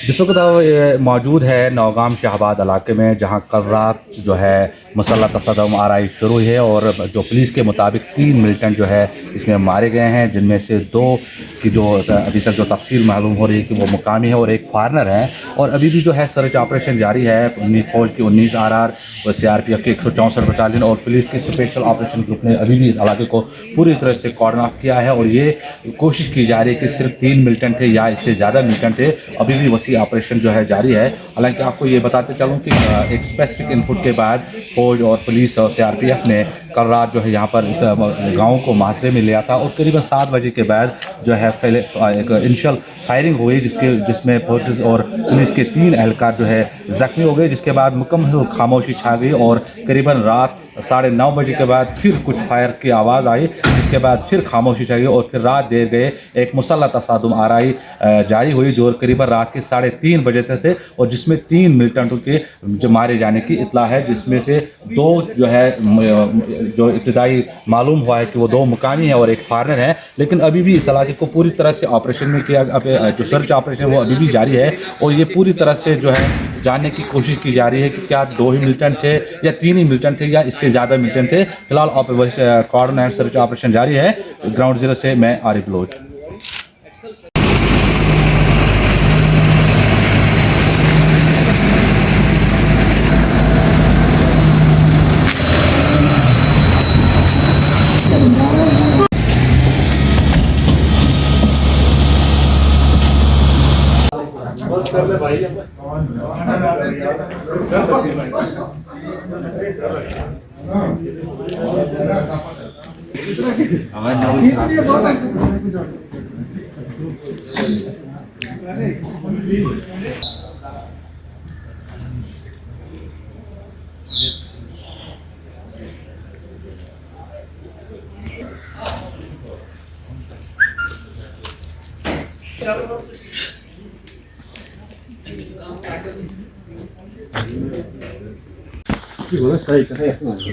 इस वक्त मौजूद है नौगाम शाहबाद इलाके में, जहां कल रात जो है मुसल्लह तसद्दुम आरई शुरू है और जो पुलिस के मुताबिक 3 मिलिटेंट जो है इसमें मारे गए हैं, जिनमें से 2 की जो अभी तक जो तफसील मालूम हो रही है कि वो मुकामी है और एक फॉरनर है। और अभी भी जो है सर्च ऑपरेशन जारी है। फौज की 19 RR और CRPF की 164 बटालियन और पुलिस की स्पेशल ऑपरेशन ग्रुप ने अभी भी इस इलाके को पूरी तरह से कॉर्डन ऑफ किया है और ये कोशिश की जा रही है कि सिर्फ 3 मिलिटेंट थे या इससे ज़्यादा मिलिटेंट थे, अभी भी वसी ऑपरेशन जो है जारी है। हालांकि आपको ये बताते चलूँ कि एक स्पेसिफिक इनपुट के बाद फौज और पुलिस और CRPF ने कल रात जो है यहाँ पर इस गाँव को मुहासरे में लिया था और करीबन 7 बजे के बाद जो है एक इनिशियल फायरिंग हुई, जिसमें फोर्सेस और पुलिस के 3 एहलकार जो है ज़ख्मी हो गए, जिसके बाद मुकम्मल खामोशी छा गई और करीबन रात 9:30 बजे के बाद फिर कुछ फायर की आवाज़ आई, जिसके बाद फिर खामोशी छा गई और फिर रात देर गए एक मुसल्लह तसादुम आरई जारी हुई जो करीबन रात के 3:30 बजे तक थे और जिसमें 3 मिलिटेंटों के जो मारे जाने की इतला है, जिसमें से 2 जो है जो इब्तिदाई मालूम हुआ है कि वो 2 मुकामी हैं और एक फॉरनर है। लेकिन अभी भी इस इलाके को पूरी तरह से ऑपरेशन में किया, जो सर्च ऑपरेशन वो अभी भी जारी है और ये पूरी तरह से जो है जानने की कोशिश की जा रही है कि क्या 2 ही मिलिटेंट थे या 3 ही मिलिटेंट थे या इससे ज़्यादा मिलिटेंट थे। फिलहाल कॉर्डन एंड सर्च ऑपरेशन जारी है। ग्राउंड जीरो से मैं आरिफ लोज। बस कर ले भाई। सही बोलो।